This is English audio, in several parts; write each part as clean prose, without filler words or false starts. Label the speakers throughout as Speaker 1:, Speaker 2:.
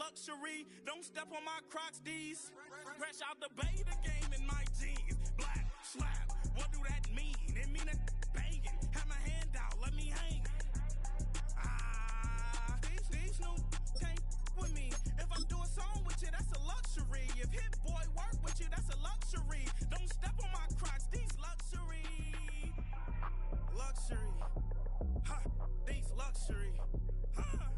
Speaker 1: luxury. Don't step on my Crocs, D's. Fresh out the beta game in my jeans. Black, slap, what do that mean? It mean a banging. Have my hand out, let me hang. These new can't with me. If I do a song with you, that's a luxury. If Hit Boy work with you, that's a luxury. Don't step on my Crocs, these luxury. Luxury. Ha, these luxury. Ha,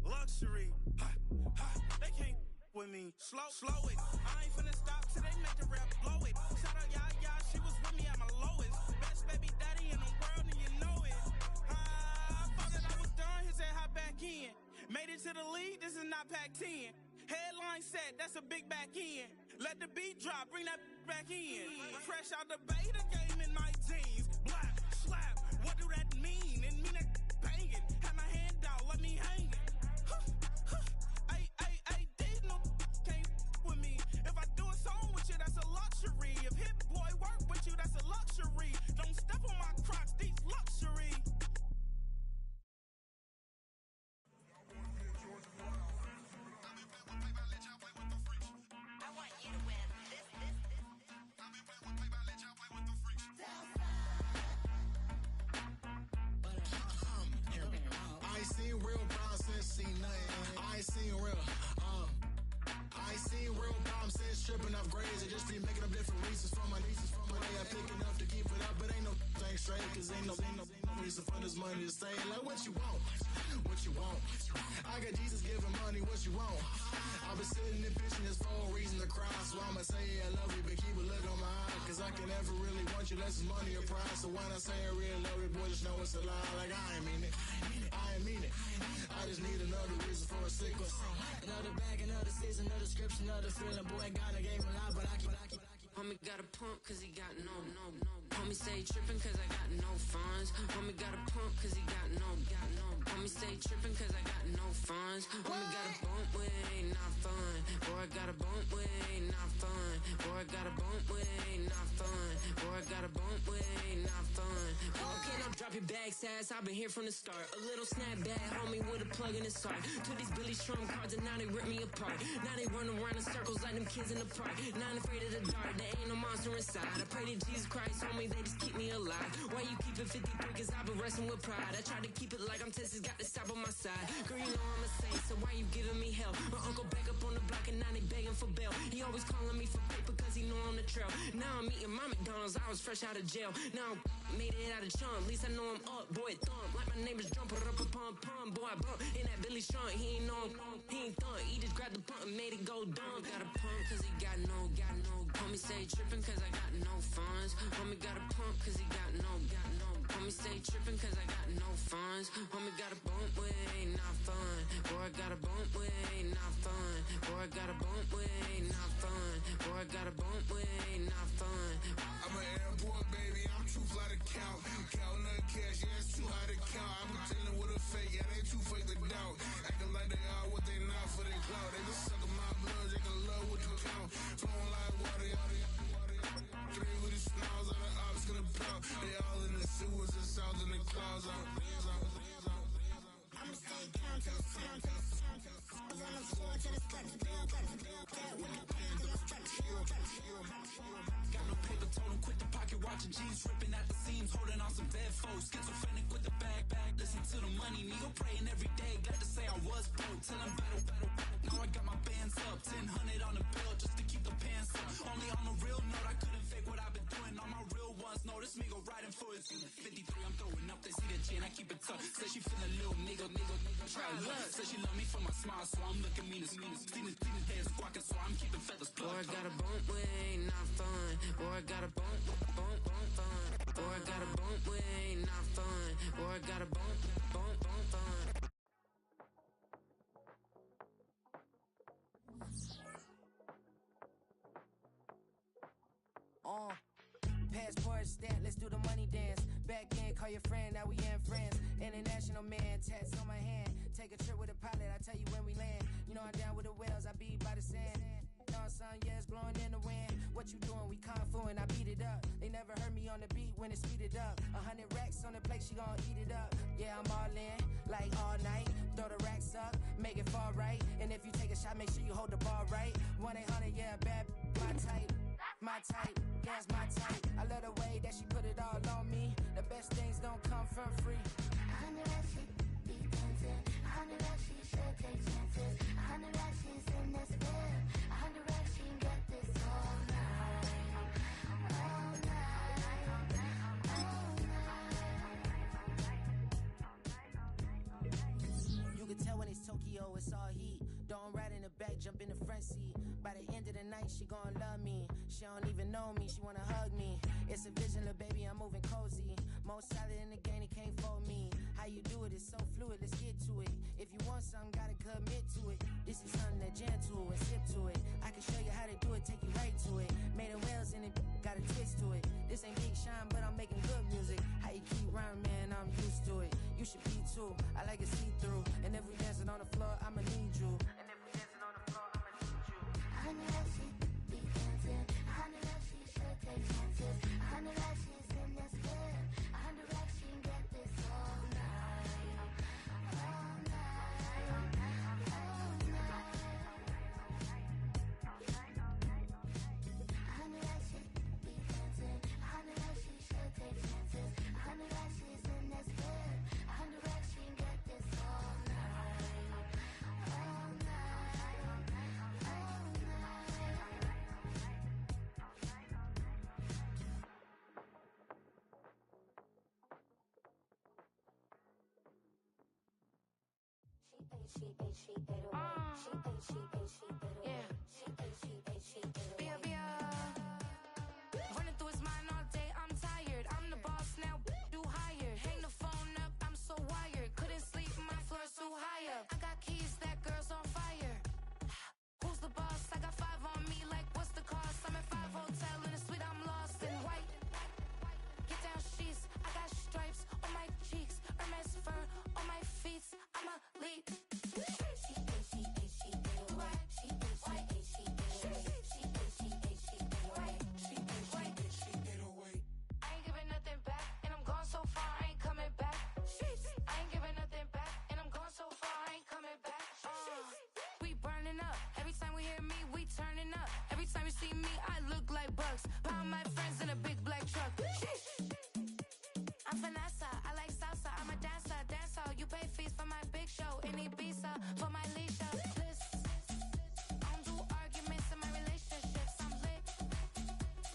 Speaker 1: luxury. Ha, ha, they can't with me. Slow it. I ain't finna stop till they make the rap blow it. Shout out Yaya, she was with me at my lowest. Best baby daddy in the world and you know it. I thought that I was done, he said hop back in. Made it to the league, this is not Pac-10. Headline set, that's a big back end. Let the beat drop, bring that back in. Fresh out the beta game in my jeans. Black, slap, what do that mean? It mean that banging. Have my hand out, let me hang it. Ay, these no can't with me. If I do a song with you, that's a luxury. If Hit Boy work with you, that's a luxury. Don't step on my Crocs, these luxury.
Speaker 2: Tripping off grades, I just be making up different reasons for my nieces. For my day, I pick enough to keep it up, but ain't no thing straight, cause ain't no reason for this money to stay. Like, what you want? What you want? I got Jesus giving money, what you want? I've been sitting and pitching this for a reason to cry, so I'ma say I love you, but keep a look on my eye, cause I can never really want you, less is money or prize. So when I say I really love you, boy, just know it's a lie. Like, I ain't mean it. I ain't mean it. I just need another reason for a sickle. Another bag, another season, another description, another feeling. Boy, God, I gave him a lot, but I keep.
Speaker 3: Homie got a pump cause he got no. Homie stay trippin' cause I got no funds. Homie got a pump cause he got no. Homie stay trippin' cause I got no funds. Homie got a bump with it ain't not fun. Boy, I got a bump with it ain't not fun. Boy, I got a bump with it ain't not fun. Boy, I got a bump with it ain't not fun. Okay, now drop your bag, sass. I've been here from the start. A little snapback, homie, with a plug in his heart. To these Billy Strum cards and now they rip me apart. Now they run around in circles like them kids in the park. Not afraid of the dark, there ain't no monster inside. I pray to Jesus Christ, homie, they just keep me alive. Why you keep it 53? Cause I've been wrestling with pride. I try to keep it like I'm Texas, got the stop on my side. Girl, you know I'm a saint, so why you giving me hell? My uncle back up on the block and now they begging for bail. He always calling me for paper cause he know I'm the trail. Now I'm eating my McDonald's, I was fresh out of jail. Now I made it out of chunk, at least I know I'm up. Boy, thump, like my neighbor's jumper up a pum. Boy, I bump in that Billy Strunk, he ain't know he ain't thump. He just grabbed the pump and made it go dumb. Got a pump cause he got no. Homie stay trippin' cause I got no funds. Homie got a pump cause he got no. Homie stay trippin' cause I got no funds. Homie got a bump with it ain't not fun. Boy, I got a bump with it ain't not fun. Boy, I got a bump with it ain't not fun. Boy, I got a bump with it ain't not fun.
Speaker 4: I'm an airport baby, I'm too fly to count. Counting the cash, yeah, it's too high to count. I'm pretending with a fake, yeah, they too fake to doubt. Acting like they are what they not for their clout. They just suckin' my blood, they can love what you count. Flowing like water, three with the smiles on the ops gonna pout. They all in the sewers and south in the clouds.
Speaker 5: I'ma stay down to the sound, to the sound, to the sound. On the floor to the steps, build that with the plan to the stretch.
Speaker 6: Got no paper, told him quit the pocket, watching jeans ripping at the seams, holding on some bad foes. Schizophrenic with the bag, listen to the money, nigga praying every day. Glad to say I was broke, till I'm battle. Now I got my bands up, 1000 on the bill just to keep the pants up. Only on a real note, I couldn't fake what I've been doing. All my real ones know this nigga riding for his 53. I'm throwing up, they see the chain, I keep it tough. Say she feeling little nigga, try love. Say she love me for my smile, so I'm looking mean as Steven head squawking, so I'm keeping feathers plucked.
Speaker 3: Boy, I got a bump with it ain't not fun. Boy, I got a bump fun. Boy, I got a bump with it ain't not fun. Boy, I got a bump fun.
Speaker 7: Passport stamp, let's do the money dance. Back in, call your friend, now we in friends. International man, tats on my hand. Take a trip with a pilot, I tell you when we land. You know I'm down with the whales, I be by the sand. On sun, yeah, it's blowing in the wind. What you doing? We kung fu and I beat it up. They never heard me on the beat when it's speeded up. 100 racks on the plate, she gon' eat it up. Yeah, I'm all in, like all night. Throw the racks up, make it fall right. And if you take a a shot, make sure you hold the ball right. 1-800, yeah, bad, my type. My type, yeah, it's my type. I love the way that she put it all on me. The best things don't come from free.
Speaker 5: 100 racks, she be dancing. 100 racks, she should take chances. 100 racks, she's in this bed. 100 racks, she can get this all night. All night. All night.
Speaker 7: You can tell when it's Tokyo, it's all heat. Don't ride in the back, jump in the front seat. By the end of the night, she gon' love me. She don't even know me, she wanna hug me. It's a vision, little baby, I'm moving cozy. Most solid in the game, it can't fold me. How you do it, it's so fluid, let's get to it. If you want something, gotta commit to it. This is something that jam to and sip to it. I can show you how to do it, take you right to it. Made of whales in it, got a twist to it. This ain't Big Sean, but I'm making good music. How you keep rhyming, man, I'm used to it. You should be too, I like it see-through. And if we dancing on the floor, I'ma need you. And if we dancing on the floor, I'ma need you.
Speaker 5: 100 racks, she be dancing. 100 racks, she should take chances. 100 racks, she's in this bed. 100 racks, she can get this all night. All night. All night. 100 racks, she be dancing. 100 racks, she should take chances. 100 racks, she's in this bed. 100 racks, she can get this all night. All night. All
Speaker 3: Running through his mind all day, I'm tired. I'm the boss now, do higher. Hang the phone up, I'm so wired. Couldn't sleep, my floor's too high up. I got keys, that girl's on fire. Who's the boss? I got 5 on me, like what's the cost? I'm at 5 hotel in a suite, I'm lost in white. Get down sheets, I got stripes on my cheeks. Hermes fur on my feet, I'm a lead. I ain't giving nothing back, and I'm gone so far, I ain't coming back. I ain't giving nothing back, and I'm gone so far, I ain't coming back. We burning up, every time we hear me, we turning up. Every time you see me, I look like bugs. Pound my friends in a big black truck. I'm Vanessa, I like salsa, I'm a dancer, dance all. You pay fees for my big show in Ibiza, for my leisure. I don't do arguments in my relationships, I'm lit.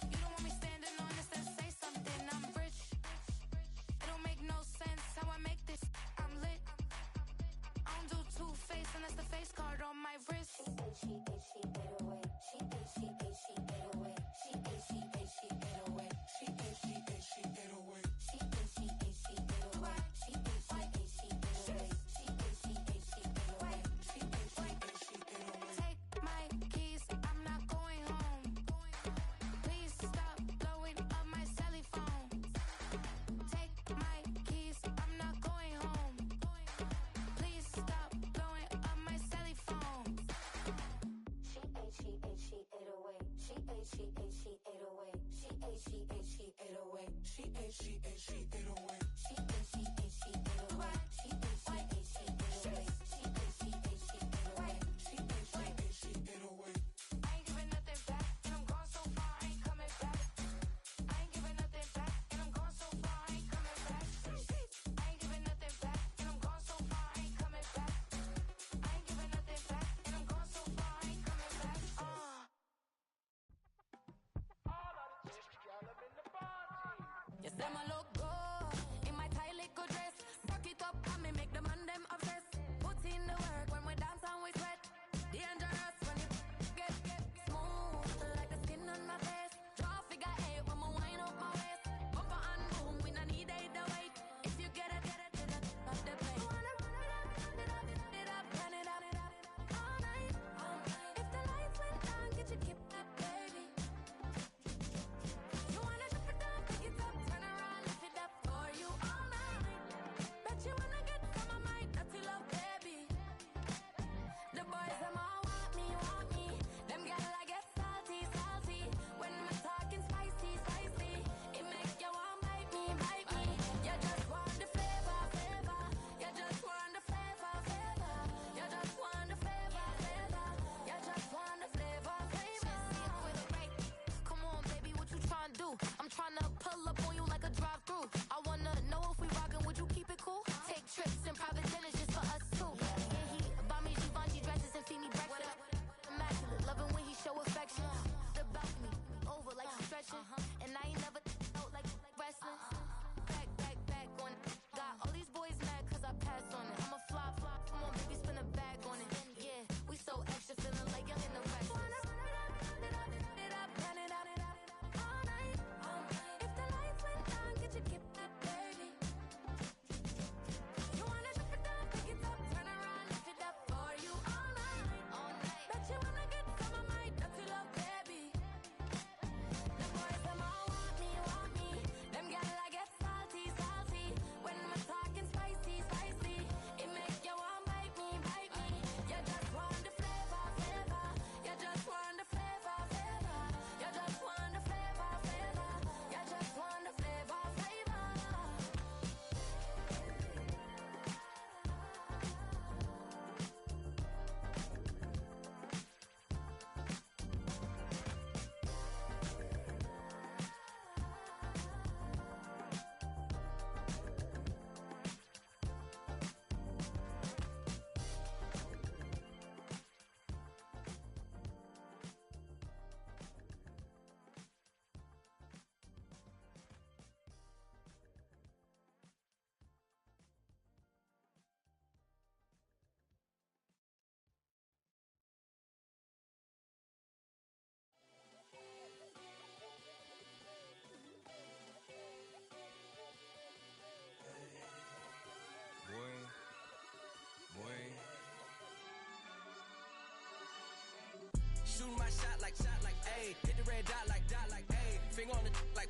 Speaker 3: You don't want me standing on this and say something, I'm rich. It don't make no sense how I make this, I'm lit. I don't do two-face unless the face card on my wrist. Take my keys, I'm not going home. Please stop blowing up my celly phone. Take my keys, I'm not going home. Please stop blowing up my celly phone. She ate away. She ate away. She ate away. She ate away. She ate away. She ate away. I ain't giving nothing back, and I'm gone so far, I ain't coming back. I ain't giving nothing back, and I'm gone so far, I ain't coming back. I ain't giving nothing back, and I'm gone so far, I ain't coming back. I ain't giving nothing back, and I'm gone so far, I ain't coming back.
Speaker 8: Yes, them a look good in my tight little dress. Rock it up and me make the man them obsessed. Put in the work when we dance and we sweat. Dangerous when you get smooth like the skin on my face. Draw figure 8 when we wind up my waist. Bumper and boom, we no need either weight. If you get it, off the plate. Wanna run it up, run it up all night. If the lights went down, get you keep that baby. You wanna drop it down, pick it up, turn around, lift it
Speaker 7: Shooting my shot like, ayy. Hit the red dot like, ayy. Finger on the like,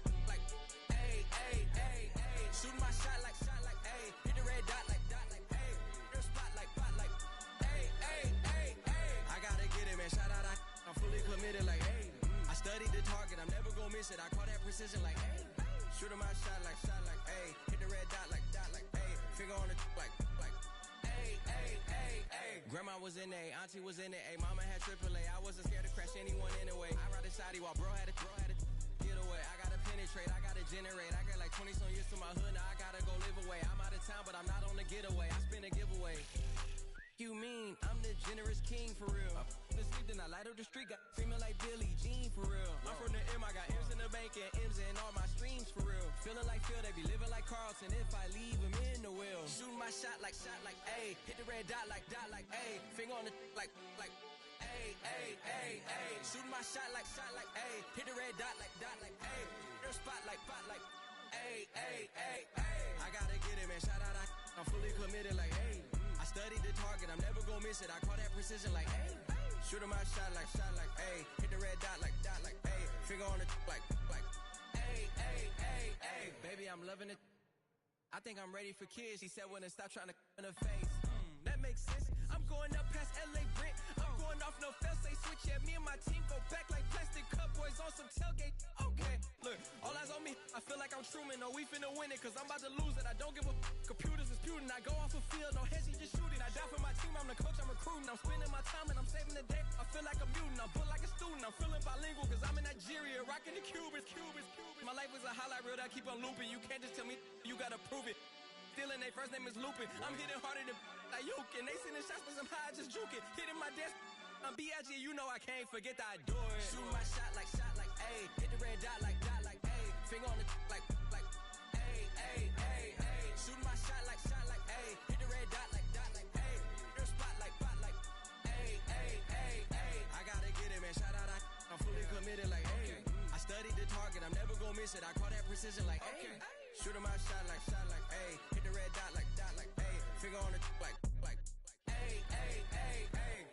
Speaker 7: ayy, ayy, ayy, ayy. Shooting my shot like, ayy. Hit the red dot like, ayy. Their spot like, ayy, ayy, ayy, ayy. I gotta get it, man. Shout out, I'm fully committed like, ayy. I studied the target, I'm never gonna miss it. I call that precision like, ayy. Shooting my shot like, ayy. Hit the red dot like, ayy. Finger on the like, ayy, ayy, ayy, ayy. Grandma was in A, auntie was in it, ayy. Mama had AAA, I wasn't scared to crash anyone anyway. I ride a shotty while bro had a get away. I gotta penetrate, I gotta generate. I got like 20 some years to my hood, now I gotta go live away. I'm out of town, but I'm not on the getaway. I spin a giveaway. You mean I'm the generous king for real? I the sleep, then I light up the street, got screaming like Billie Jean for real. I'm from the M, I got M's in the bank and M's in all my streams for real. Feeling like Phil, they be living like Carlton if I leave him in the wheel. Shooting my shot like, ayy. Hit the red dot like, ayy. Finger on the like, ayy, ayy, ayy, ayy. Shooting my shot like, ayy. Hit the red dot like, ayy. Their spot like, ayy, ayy, ayy, ayy. I gotta get it, man. Shout out, I'm fully committed like, ayy. I studied the target, I'm never gonna miss it. I call that precision like, ayy. Shooting my shot like, ayy. Hit the red dot like, ayy. Finger on the like, ayy, ayy, ayy, ayy. Baby, I'm loving it. I think I'm ready for kids. She said when to stop trying to in her face. That makes sense. I'm going up past LA Brent. I'm going off no fail, say switch. Yeah, me and my team go back like plastic cup boys on some tailgate. Okay, look, all eyes on me. I feel like I'm Truman. No, we finna win it, cause I'm about to lose it. I don't give a computers disputing. I go off a field, no heads, just shooting. I die for my team, I'm the coach, I'm recruiting. I'm spending my time and I'm saving the day. I feel like a mutant, I'm built like a student. I'm feeling bilingual, cause I'm in Nigeria, rocking the Cubans. My life is a highlight reel that I keep on looping. You can't just tell me, you gotta prove it. Stealing, they first name is Lupin. I'm hitting harder than like Yukin. They sending shots for some high, just juke it. Hitting my desk, I'm B.I.G. You know I can't forget that I do it. Shooting my shot like, ayy. Hit the red dot like, ayy. Finger on the like, ayy, ayy, ayy, ayy. Shooting my shot like, ayy. Hit the red dot like, ayy. Their spot like, ayy, ayy, ayy, ayy. I gotta get it, man. Shout out, I'm fully committed like, ayy. I studied the target, I'm never gonna miss it. I call that precision like, ayy. Shooting my shot like, ayy. Hit the red dot like, ayy. Finger on the like, ayy, ayy, ayy, ayy.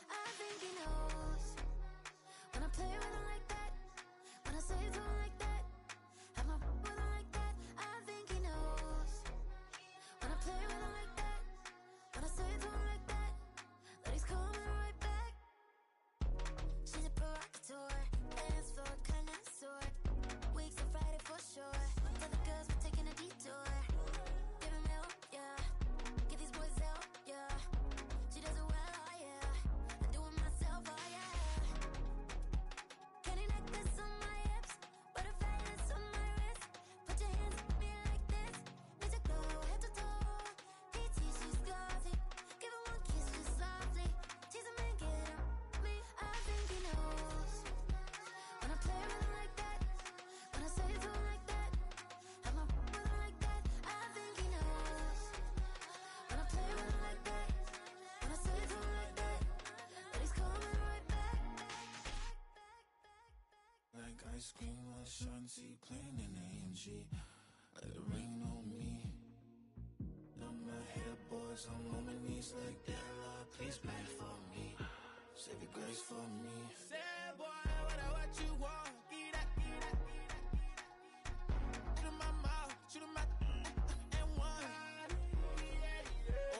Speaker 5: I think he knows when I play with him like that, when I say it to him like that, have my with him like that. I think he knows when I play with him like that, when I say it to him like that, that he's coming right back. She's a provocateur, dance for a connoisseur. Weeks on Friday for sure. Tell the girls we're taking a detour. Give him help, yeah. Get these boys out, yeah. She does it well, oh yeah. I do it myself, oh yeah. Candy necklace on my hips, butterflies on my wrist. Put your hands on me like this. Need to go head to toe. PT, she's glossy. Give her one kiss just softly. Tease him and get him me. I think he knows when I play with him like that, when I say it to him like that, have my with him like that. I think he knows when I play with him like that, when I say it to him like that, that he's coming right back.
Speaker 9: Like ice cream with Shanti playing in AMG. Let it rain on me. Now my hair boys, I'm on my knees like that. Lord, please pray for me. Save your grace for me.
Speaker 6: Say, boy, what you want? Get that. Shoot in my mouth, shoot in my and one.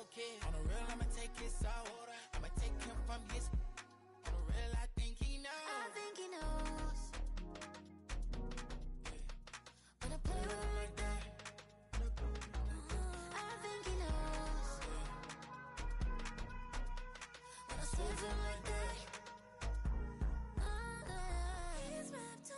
Speaker 6: Okay, on the real, I'ma take his soul. I'ma take him from his. On the real, I think he knows.
Speaker 5: I think he knows when I play with him like that. I think he knows when I say it to him like that. He's wrapped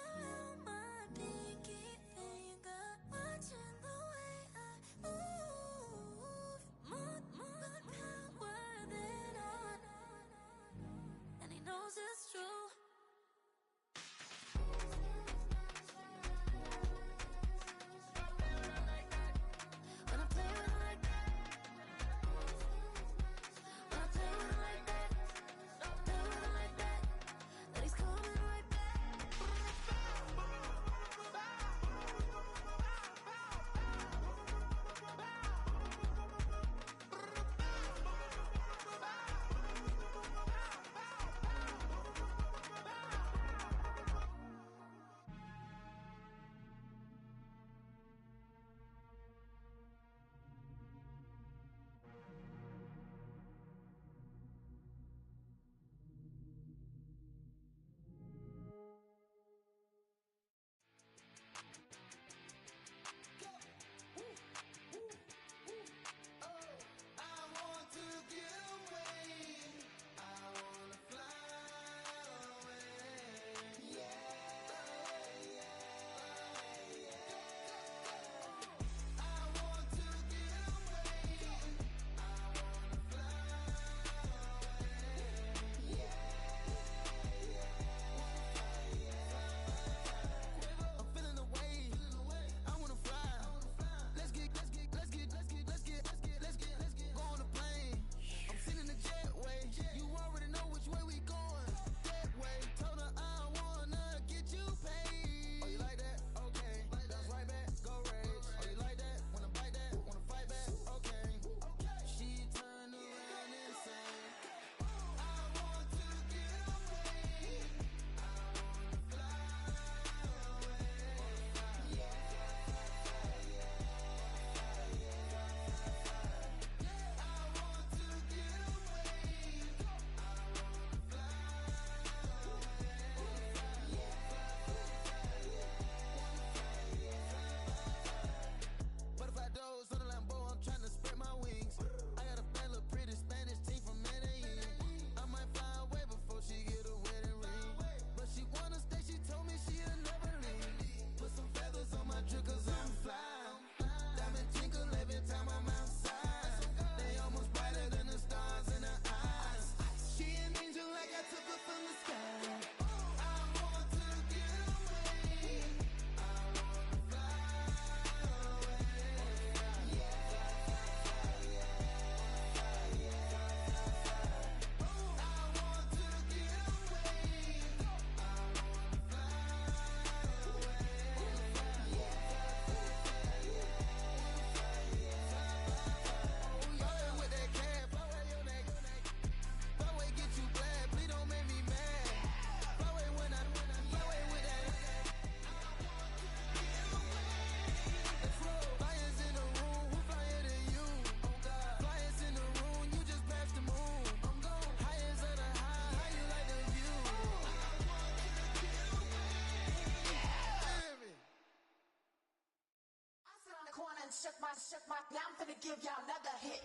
Speaker 10: now I'm finna give y'all another hit.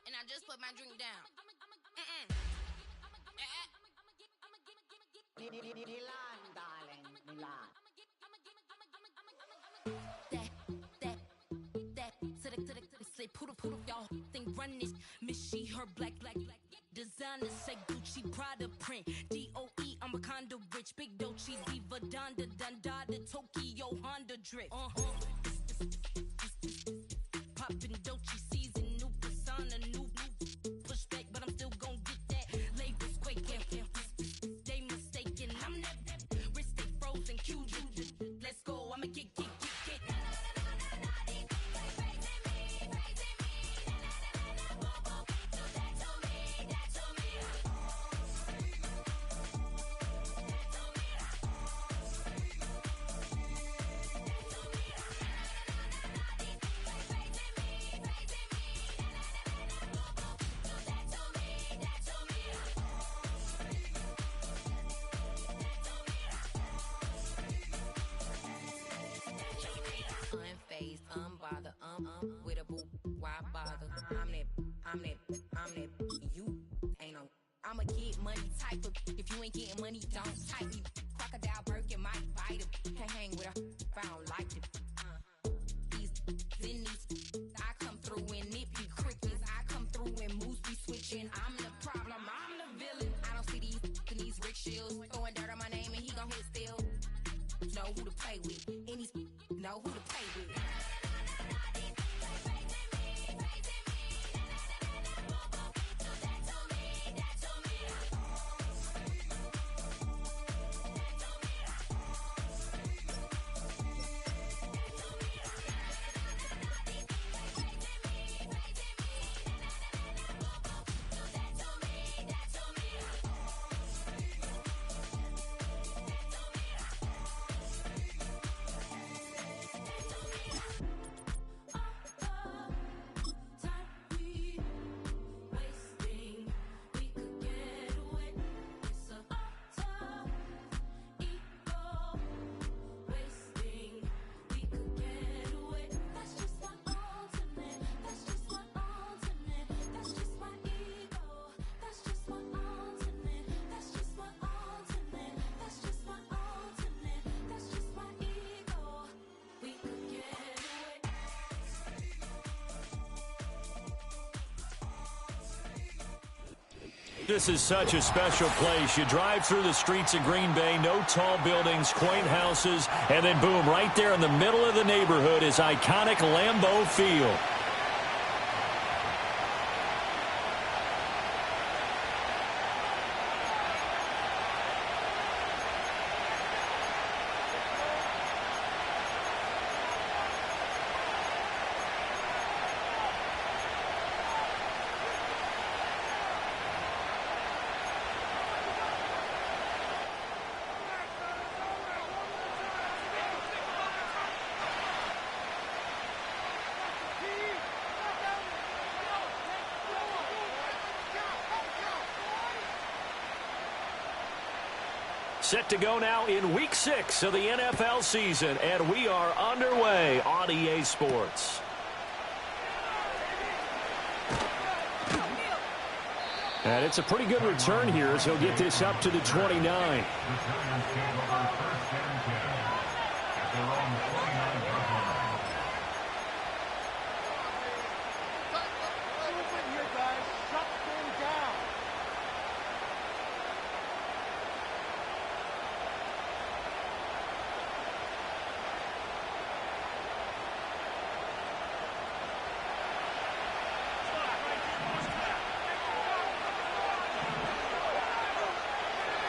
Speaker 8: And I just put my drink down.
Speaker 10: Milan, darling, Milan.
Speaker 3: That to the say poodle y'all think run this Miss she her black designer say Gucci Prada print DOE I'm a condo rich big Dolce Diva Donda the Tokyo Honda drip poppin' Dolce season new persona new pushback but I'm still gon' get that labels quaking they mistaken I'm that wrist stay frozen cute let's go I'ma get unfazed, unbothered, with a boo, why bother? I'm that, you ain't no. I'm a get money type of, if you ain't getting money, don't type me. Crocodile Birkin might bite him. Can't hang with her if I don't like it. These, I come through in nippy crickets. I come through in moose be switching. I'm the problem, I'm the villain. I don't see these rickshaws throwing dirt on my name and he gon' hit still. Know who to play with, and he's know who to play with.
Speaker 11: This is such a special place. You drive through the streets of Green Bay, no tall buildings, quaint houses, and then boom, right there in the middle of the neighborhood is iconic Lambeau Field. Set to go now in Week 6 of the NFL season, and we are underway on EA Sports. And it's a pretty good return here as he'll get this up to the 29.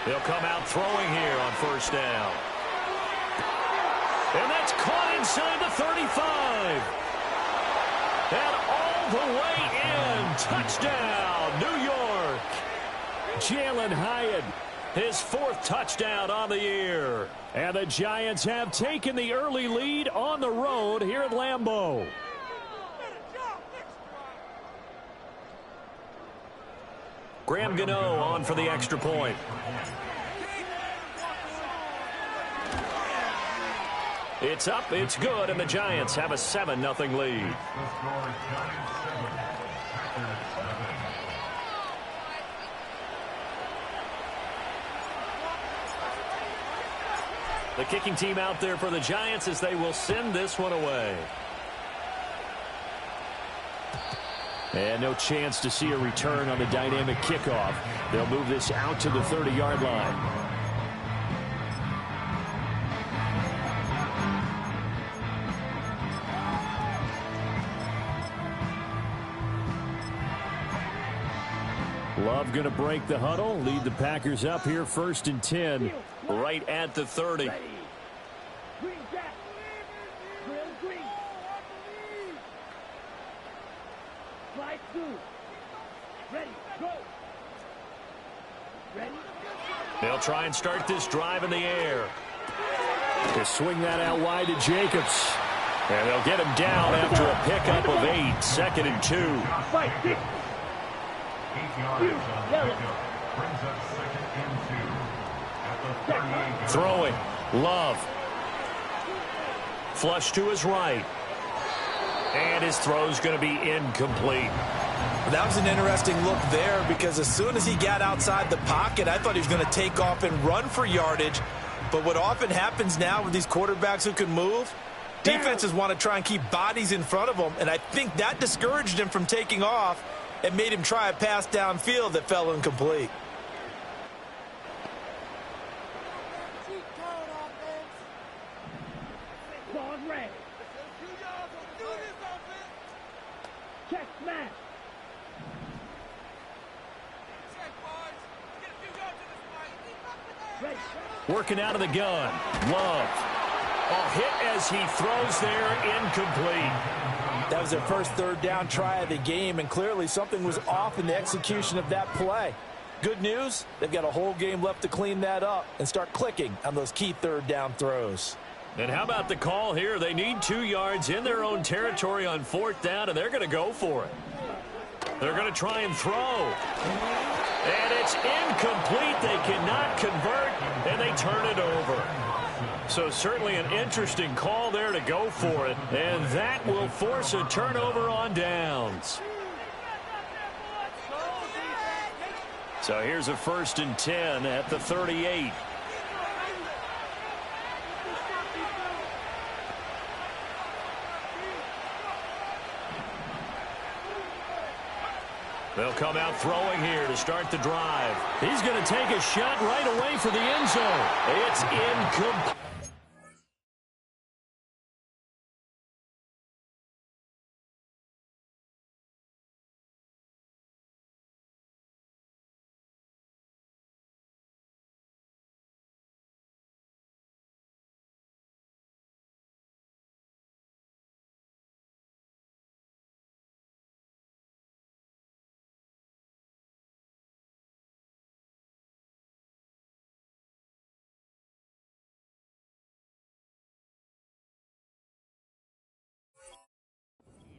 Speaker 11: They'll come out throwing here on first down. And that's caught inside the 35. And all the way in. Touchdown, New York. Jalen Hyatt, his 4th touchdown on the year. And the Giants have taken the early lead on the road here at Lambeau. Graham Gano on for the extra point. It's up, it's good, and the Giants have a 7-0 lead. The kicking team out there for the Giants as they will send this one away. And no chance to see a return on the dynamic kickoff. They'll move this out to the 30-yard line. Love going to break the huddle, lead the Packers up here 1st and 10, right at the 30. They'll try and start this drive in the air. They swing that out wide to Jacobs. And they'll get him down after a pickup of 8, 2nd and 2. Throwing. Love. Flush to his right. And his throw's going to be incomplete.
Speaker 12: That was an interesting look there because as soon as he got outside the pocket, I thought he was going to take off and run for yardage. But what often happens now with these quarterbacks who can move, defenses want to try and keep bodies in front of them. And I think that discouraged him from taking off and made him try a pass downfield that fell incomplete.
Speaker 11: Working out of the gun. Love. A hit as he throws there, incomplete.
Speaker 12: That was their first 3rd down try of the game, and clearly something was off in the execution of that play. Good news, they've got a whole game left to clean that up and start clicking on those key 3rd down throws.
Speaker 11: And how about the call here? They need 2 yards in their own territory on 4th down, and they're going to go for it. They're going to try and throw. And it's incomplete. They cannot convert, and they turn it over. So certainly an interesting call there to go for it, and that will force a turnover on downs. So here's a 1st and 10 at the 38. They'll come out throwing here to start the drive. He's going to take a shot right away for the end zone. It's incomplete.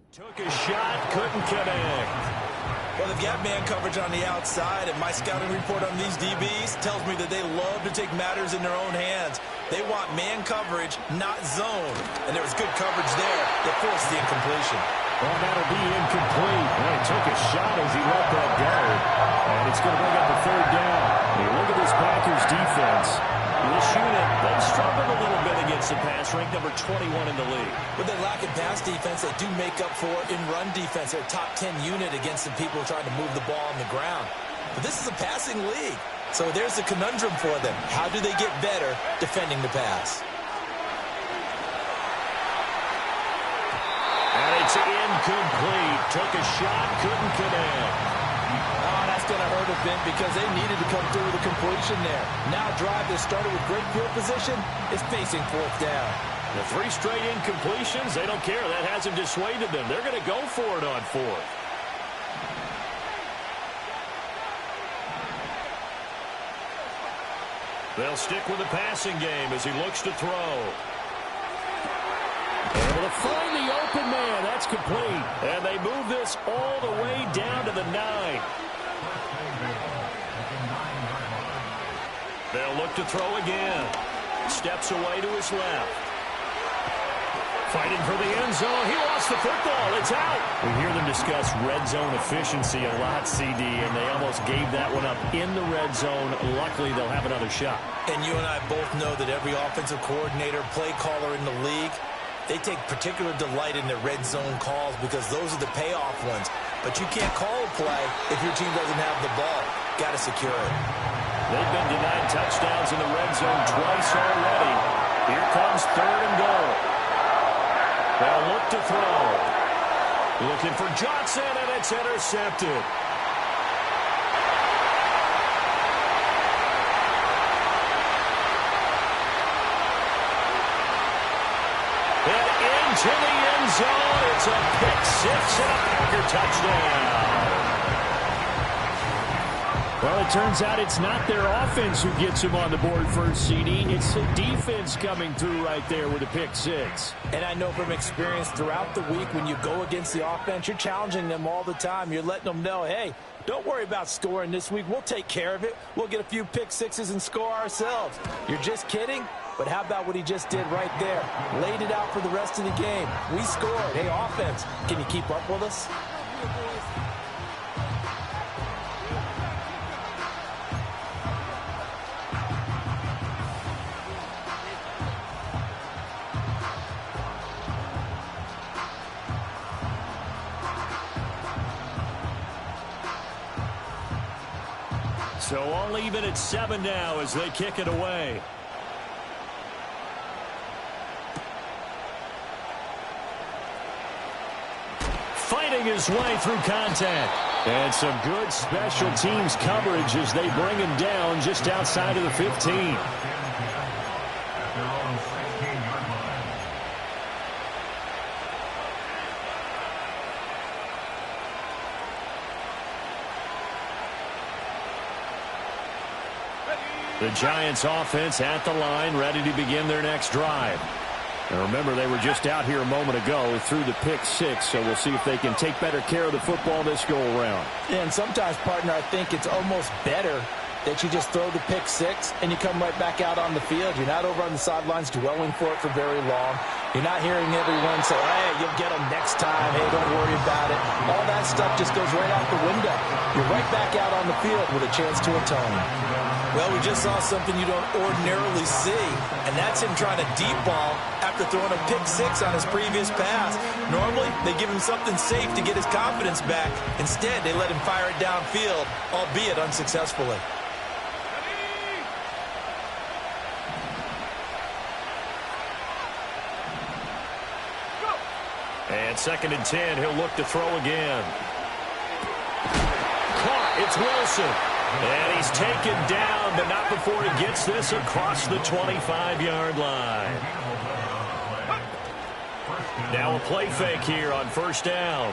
Speaker 11: Took a shot, couldn't connect.
Speaker 12: Well, they've got man coverage on the outside, and my scouting report on these DBs tells me that they love to take matters in their own hands. They want man coverage, not zone. And there was good coverage there that forced the incompletion.
Speaker 11: Well, that'll be incomplete. And he took a shot as he let that go. And it's going to bring up a 3rd down. And you look at this Packers defense. This unit, they've struggled a little bit against the pass, ranked number 21 in the league.
Speaker 12: What they lack in pass defense, they do make up for in run defense. They're a top 10 unit against the people trying to move the ball on the ground. But this is a passing league. So there's a conundrum for them. How do they get better defending the pass?
Speaker 11: And it's incomplete. Took a shot, couldn't connect.
Speaker 12: Oh, that's going to hurt a bit because they needed to come through with a completion there. Now a drive that started with great field position is facing 4th down.
Speaker 11: The 3 straight incompletions, they don't care. That hasn't dissuaded them. They're going to go for it on 4th. They'll stick with the passing game as he looks to throw. Able to find the open man. That's complete. And they move this all the way down to the 9. They'll look to throw again. Steps away to his left. Fighting for the end zone. He lost the football. It's out. We hear them discuss red zone efficiency a lot, CD, and they almost gave that one up in the red zone. Luckily, they'll have another shot.
Speaker 12: And you and I both know that every offensive coordinator, play caller in the league, they take particular delight in their red zone calls because those are the payoff ones. But you can't call a play if your team doesn't have the ball. Got to secure it.
Speaker 11: They've been denied touchdowns in the red zone twice already. Here comes 3rd and goal. They'll look to throw. Looking for Johnson, and it's intercepted. And into the end zone. It's a pick six and a Packer touchdown. Well, it turns out it's not their offense who gets them on the board first, CD. It's the defense coming through right there with a pick six.
Speaker 12: And I know from experience throughout the week when you go against the offense, you're challenging them all the time. You're letting them know, hey, don't worry about scoring this week. We'll take care of it. We'll get a few pick sixes and score ourselves. You're just kidding? But how about what he just did right there? Laid it out for the rest of the game. We scored. Hey, offense, can you keep up with us?
Speaker 11: So all even at 7 now as they kick it away. Fighting his way through contact. And some good special teams coverage as they bring him down just outside of the 15. The Giants offense at the line, ready to begin their next drive. And remember, they were just out here a moment ago through the pick six, so we'll see if they can take better care of the football this go-around.
Speaker 12: Yeah, and sometimes, partner, I think it's almost better that you just throw the pick six and you come right back out on the field. You're not over on the sidelines dwelling for it for very long. You're not hearing everyone say, hey, you'll get them next time. Hey, don't worry about it. All that stuff just goes right out the window. You're right back out on the field with a chance to atone. Well, we just saw something you don't ordinarily see, and that's him trying to deep ball after throwing a pick six on his previous pass. Normally, they give him something safe to get his confidence back. Instead, they let him fire it downfield, albeit unsuccessfully.
Speaker 11: And 2nd and 10, he'll look to throw again. Caught, it's Wilson. And he's taken down, but not before he gets this across the 25-yard line. Now a play fake here on 1st down.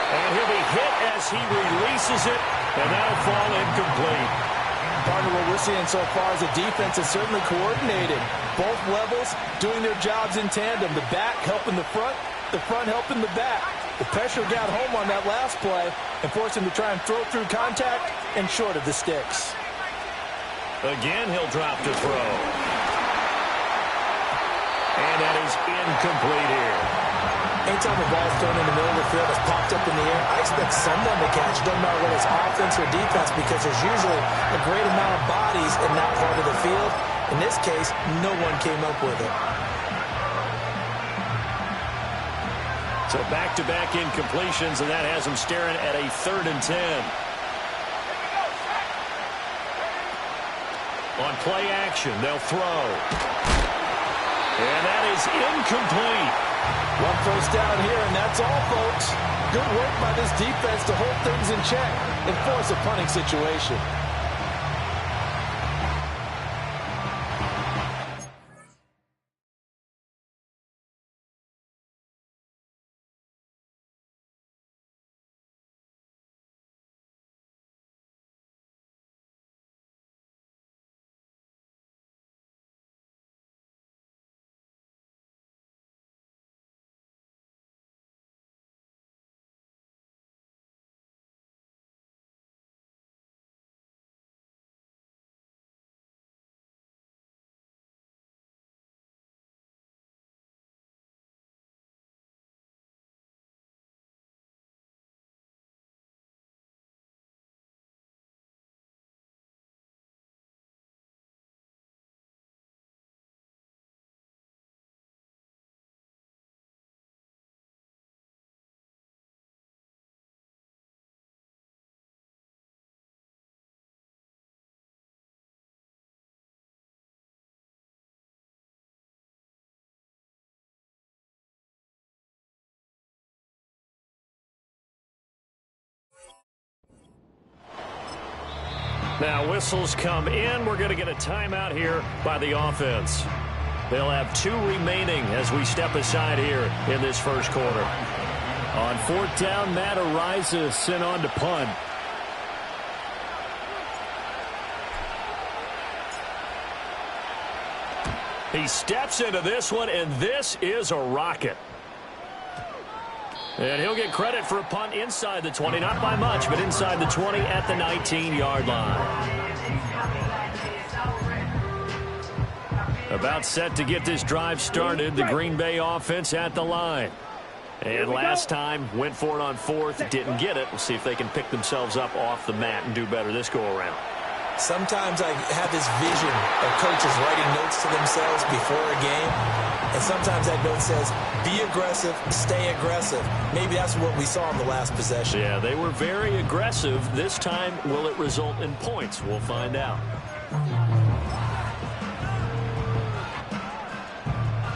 Speaker 11: And he'll be hit as he releases it, and that'll fall incomplete.
Speaker 12: Partner, what we're seeing so far is the defense is certainly coordinated. Both levels doing their jobs in tandem. The back helping the front helping the back. The pressure got home on that last play and forced him to try and throw through contact and short of the sticks.
Speaker 11: Again, he'll drop to throw. And that is incomplete here.
Speaker 12: Anytime the ball's thrown in the middle of the field, it's popped up in the air, I expect someone to catch. Doesn't matter whether it's offense or defense, because there's usually a great amount of bodies in that part of the field. In this case, no one came up with it.
Speaker 11: So back-to-back incompletions, and that has him staring at a 3rd and 10. On play action, they'll throw. And that is incomplete.
Speaker 12: 1 first down here, and that's all, folks. Good work by this defense to hold things in check and force a punting situation.
Speaker 11: Now whistles come in. We're going to get a timeout here by the offense. They'll have 2 remaining as we step aside here in this first quarter. On 4th down, Matt Ariza sent on to punt. He steps into this one, and this is a rocket. And he'll get credit for a punt inside the 20, not by much, but inside the 20 at the 19-yard line. About set to get this drive started, the Green Bay offense at the line. And last time, went for it on 4th, didn't get it. We'll see if they can pick themselves up off the mat and do better this go-around.
Speaker 12: Sometimes I have this vision of coaches writing notes to themselves before a game, and sometimes that note says, be aggressive, stay aggressive. Maybe that's what we saw in the last possession.
Speaker 11: Yeah, they were very aggressive. This time, will it result in points? We'll find out.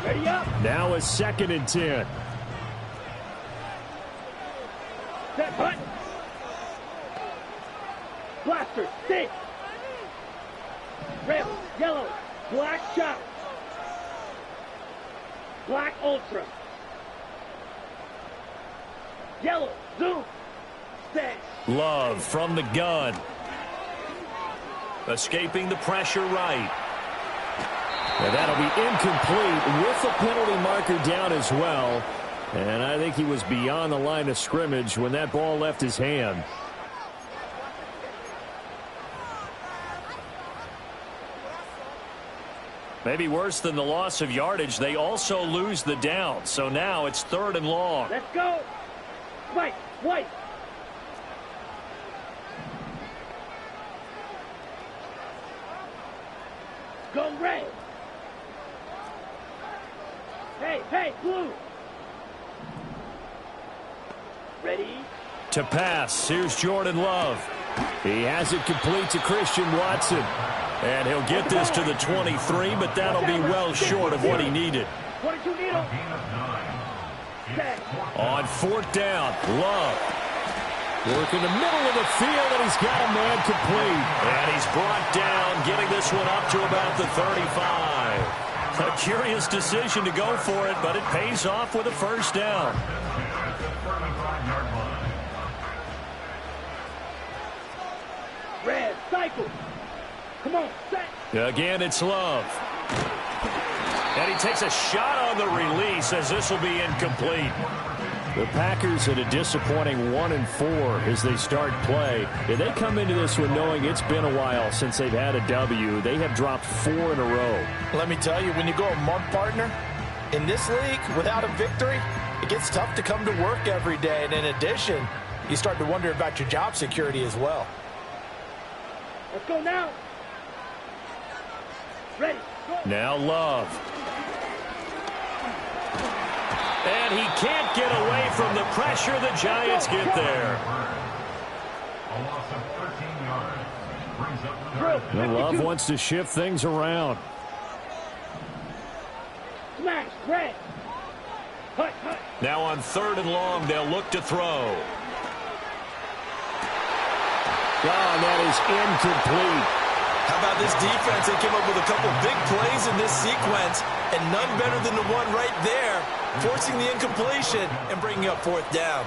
Speaker 13: Ready up.
Speaker 11: Now a 2nd and 10.
Speaker 13: Set punt. Blaster, stick. Red, yellow, black shot. Black ultra. Yellow, zoom. Set.
Speaker 11: Love from the gun. Escaping the pressure right. And that'll be incomplete with the penalty marker down as well. And I think he was beyond the line of scrimmage when that ball left his hand. Maybe worse than the loss of yardage, they also lose the down. So now it's 3rd and long.
Speaker 13: Let's go. White, white. Go red. Hey, blue. Ready?
Speaker 11: To pass, here's Jordan Love. He has it complete to Christian Watson. And he'll get this to the 23, but that'll be well short of what he needed.
Speaker 13: What did you need?
Speaker 11: On 4th down, Love. Working the middle of the field, and he's got a man complete. And he's brought down, getting this one up to about the 35. A curious decision to go for it, but it pays off with a 1st down.
Speaker 13: Red, cycle. Come on, set.
Speaker 11: Again, it's Love. And he takes a shot on the release as this will be incomplete. The Packers at a disappointing 1-4 as they start play. And they come into this one knowing it's been a while since they've had a W. They have dropped 4 in a row.
Speaker 12: Let me tell you, when you go a month, partner, in this league, without a victory, it gets tough to come to work every day. And in addition, you start to wonder about your job security as well.
Speaker 13: Let's go now. Ready. Go.
Speaker 11: Now Love. And he can't get away from the pressure. The Giants get there. And Love wants to shift things around.
Speaker 13: Smash, red. Hut.
Speaker 11: Now on 3rd and long, they'll look to throw. And that is incomplete.
Speaker 12: How about this defense? They came up with a couple big plays in this sequence, and none better than the one right there, forcing the incompletion and bringing up 4th down.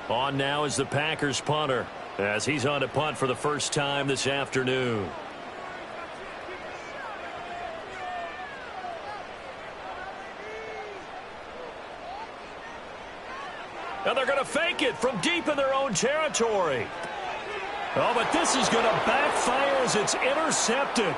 Speaker 11: On now is the Packers punter, as he's on to punt for the first time this afternoon. And they're going to fake it from deep in their own territory. Oh, but this is going to backfire as it's intercepted.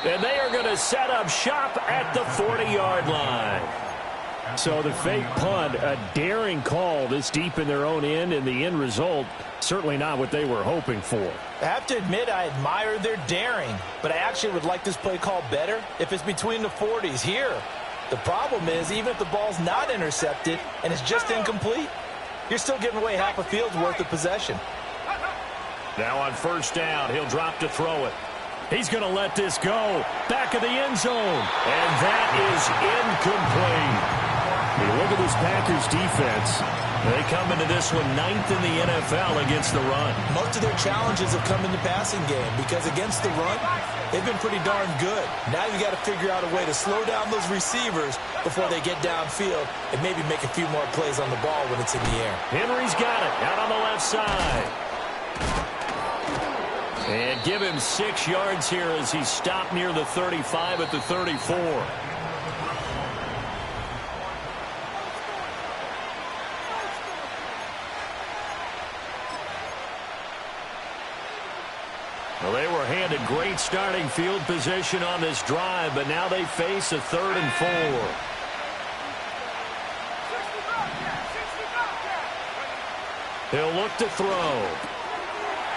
Speaker 11: And they are going to set up shop at the 40-yard line. So the fake punt, a daring call this deep in their own end, and the end result, certainly not what they were hoping for.
Speaker 12: I have to admit I admire their daring, but I actually would like this play call better if it's between the 40s here. The problem is, even if the ball's not intercepted and it's just incomplete, you're still giving away half a field's worth of possession.
Speaker 11: Now on 1st down, he'll drop to throw it. He's going to let this go. Back of the end zone. And that is incomplete. You look at this Packers defense. They come into this one 9th in the NFL against the run.
Speaker 12: Most of their challenges have come in the passing game because against the run, they've been pretty darn good. Now you got to figure out a way to slow down those receivers before they get downfield and maybe make a few more plays on the ball when it's in the air.
Speaker 11: Henry's got it out on the left side. And give him 6 yards here as he stopped near the 35 at the 34. Well, they were handed great starting field position on this drive, but now they face a 3rd and 4. He'll look to throw.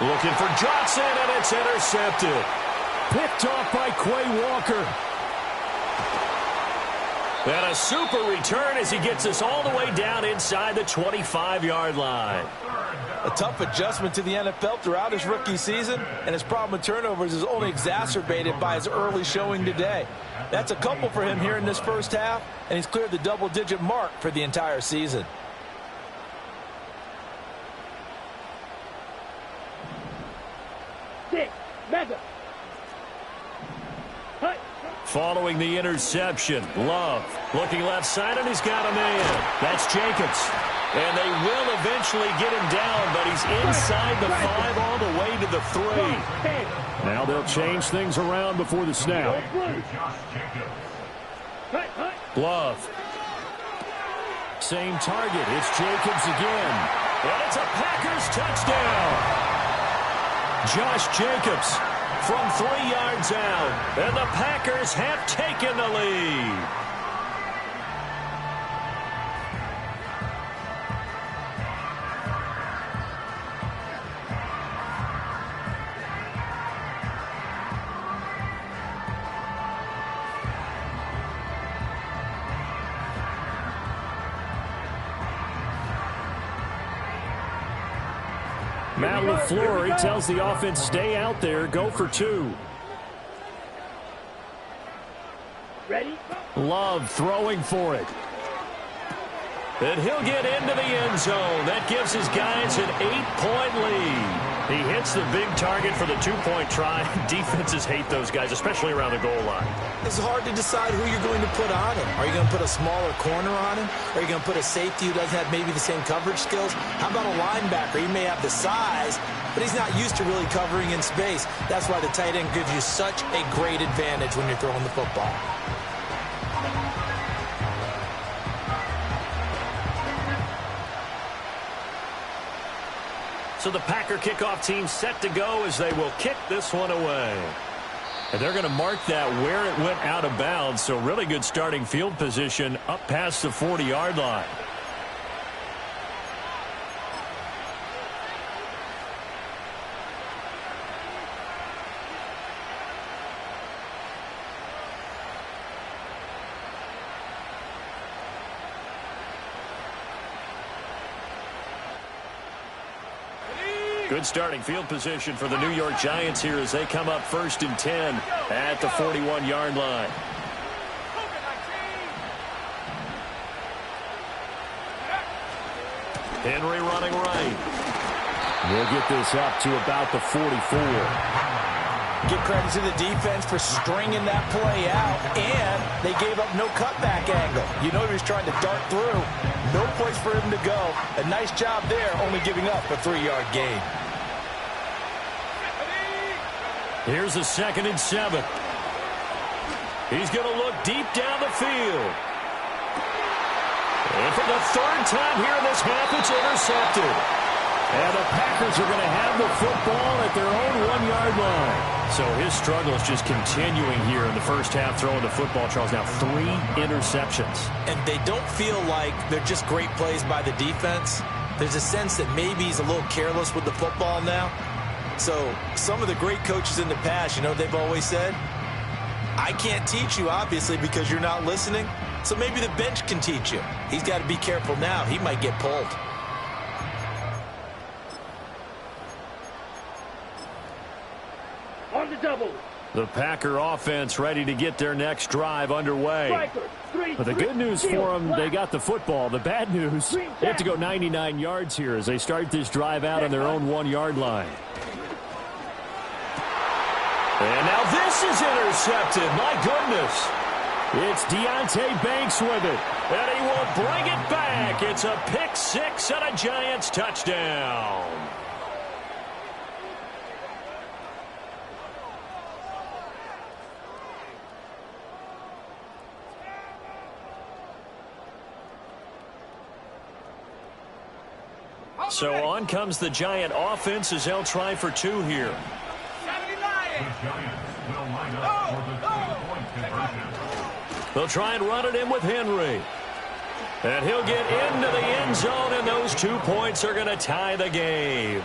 Speaker 11: Looking for Johnson, and it's intercepted. Picked off by Quay Walker. And a super return as he gets us all the way down inside the 25-yard line.
Speaker 12: A tough adjustment to the NFL throughout his rookie season, and his problem with turnovers is only exacerbated by his early showing today. That's a couple for him here in this first half, and he's cleared the double-digit mark for the entire season.
Speaker 13: Mega.
Speaker 11: Following the interception, Love looking left side, and he's got a man. That's Jacobs. And they will eventually get him down, but he's inside the 5 all the way to the 3. Now they'll change things around before the snap. Love. Same target. It's Jacobs again. And it's a Packers touchdown. Josh Jacobs from 3 yards out. And the Packers have taken the lead. Matt LaFleur, he tells the offense, stay out there, go for 2.
Speaker 13: Ready?
Speaker 11: Love throwing for it. And he'll get into the end zone. That gives his guys an 8-point lead. He hits the big target for the 2-point try. Defenses hate those guys, especially around the goal line.
Speaker 12: It's hard to decide who you're going to put on him. Are you going to put a smaller corner on him? Are you going to put a safety who doesn't have maybe the same coverage skills? How about a linebacker? He may have the size, but he's not used to really covering in space. That's why the tight end gives you such a great advantage when you're throwing the football.
Speaker 11: So the Packer kickoff team set to go as they will kick this one away. And they're going to mark that where it went out of bounds. So really good starting field position up past the 40-yard line. Good starting field position for the New York Giants here as they come up 1st and 10 at the 41-yard line. Henry running right. We'll get this up to about the 44.
Speaker 12: Give credit to the defense for stringing that play out, and they gave up no cutback angle. You know he was trying to dart through. No place for him to go. A nice job there, only giving up a 3-yard gain.
Speaker 11: Here's a 2nd and 7. He's going to look deep down the field. And for the 3rd time here in this half, it's intercepted. And the Packers are going to have the football at their own 1-yard line. So his struggle is just continuing here in the first half, throwing the football. Charles, now 3 interceptions.
Speaker 12: And they don't feel like they're just great plays by the defense. There's a sense that maybe he's a little careless with the football now. So some of the great coaches in the past, you know, they've always said, I can't teach you, obviously, because you're not listening. So maybe the bench can teach you. He's got to be careful now. He might get pulled.
Speaker 13: On the double.
Speaker 11: The Packer offense ready to get their next drive underway. But the good news for them, they got the football. The bad news, they have to go 99 yards here as they start this drive out on their own 1-yard line. And now this is intercepted. My goodness. It's Deonte Banks with it. And he will bring it back. It's a pick six and a Giants touchdown. So on comes the Giant offense as they'll try for 2 here. They'll try and run it in with Henry. And he'll get into the end zone, and those 2 points are going to tie the game.